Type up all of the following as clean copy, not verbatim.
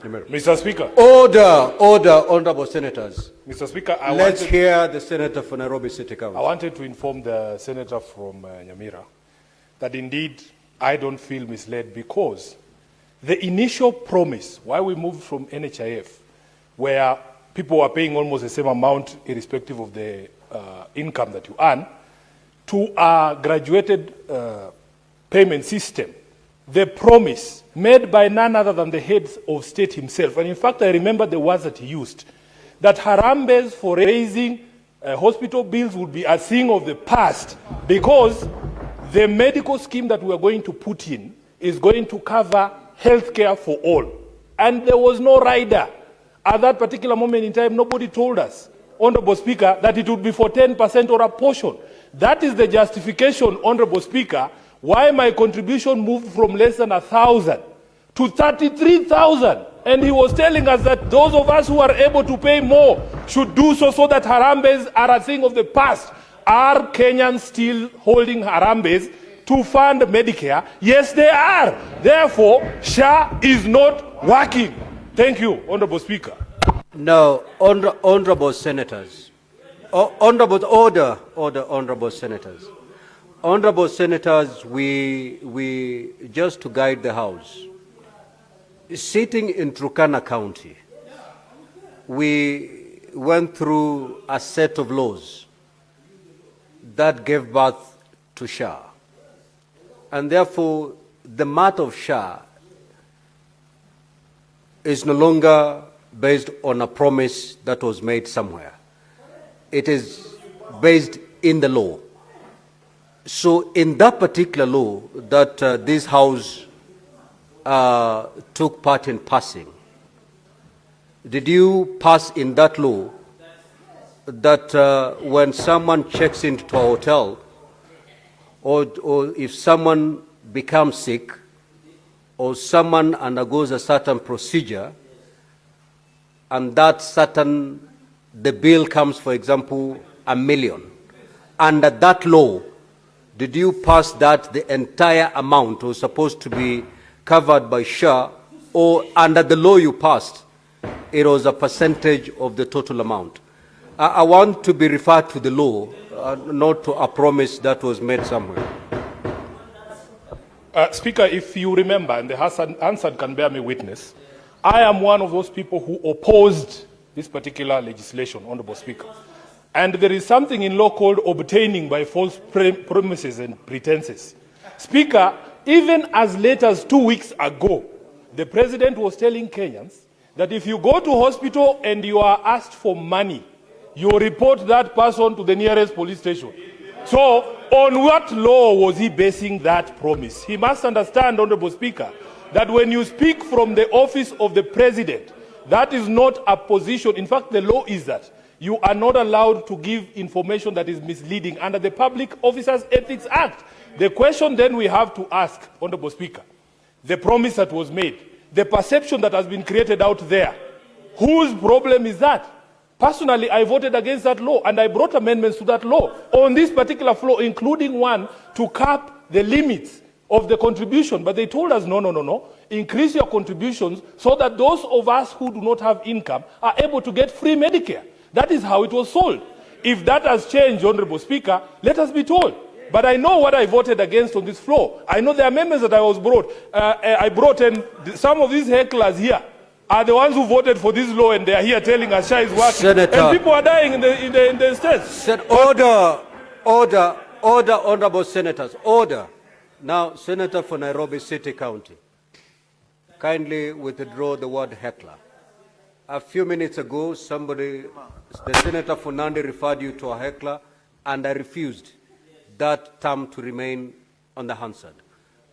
Mr. Speaker. Order, honorable senators. Mr. Speaker, let's hear the senator for Nairobi City Council. I wanted to inform the senator from Nyamira that indeed I don't feel misled, because the initial promise, why we moved from NHIF, where people were paying almost the same amount irrespective of the income that you earn, to a graduated payment system, the promise made by none other than the head of state himself, and in fact I remember the words that he used, that Harambes for raising hospital bills would be a thing of the past, because the medical scheme that we are going to put in is going to cover health care for all. And there was no rider. At that particular moment in time, nobody told us, Honorable Speaker, that it would be for 10% or a portion. That is the justification, Honorable Speaker, why my contribution moved from less than 1,000 to 33,000. And he was telling us that those of us who are able to pay more should do so, so that Harambes are a thing of the past. Are Kenyans still holding Harambes to fund Medicare? Yes, they are. Therefore, SHA is not working. Thank you, Honorable Speaker. No, honorable senators. Honorable senators. Honorable senators, we just to guide the House, sitting in Turkana County, we went through a set of laws that gave birth to SHA. And therefore, the matter of SHA is no longer based on a promise that was made somewhere. It is based in the law. So in that particular law that this House took part in passing, did you pass in that law that when someone checks into a hotel, or if someone becomes sick, or someone undergoes a certain procedure, and the bill comes, for example, $1 million, under that law, did you pass that the entire amount was supposed to be covered by SHA, or under the law you passed, it was a percentage of the total amount? I want to be referred to the law, not to a promise that was made somewhere. Speaker, if you remember, and the Hansard can bear me witness, I am one of those people who opposed this particular legislation, Honorable Speaker. And there is something in law called obtaining by false promises and pretenses. Speaker, even as late as 2 weeks ago, the President was telling Kenyans that if you go to hospital and you are asked for money, you report that person to the nearest police station. So, on what law was he basing that promise? He must understand, Honorable Speaker, that when you speak from the office of the President, that is not a position. In fact, the law is that you are not allowed to give information that is misleading under the Public Officers Ethics Act. The question then we have to ask, Honorable Speaker, the promise that was made, the perception that has been created out there, whose problem is that? Personally, I voted against that law, and I brought amendments to that law on this particular floor, including one to cap the limits of the contribution. But they told us, no, increase your contributions so that those of us who do not have income are able to get free Medicare. That is how it was sold. If that has changed, Honorable Speaker, let us be told. But I know what I voted against on this floor. I know the amendments that I brought, and some of these hecklers here are the ones who voted for this law, and they are here telling us SHA is working. Senator, and people are dying in the states. Order, honorable senators, order. Now, Senator for Nairobi City County, kindly withdraw the word heckler. A few minutes ago, the Senator for Nandi referred you to a heckler, and I refused that term to remain on the Hansard.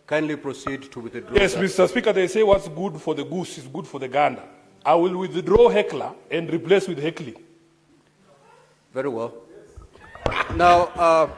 Kindly proceed to withdraw. Yes, that. Mr. Speaker, they say what's good for the goose is good for the gander. I will withdraw heckler and replace with heckling. Very well. Now,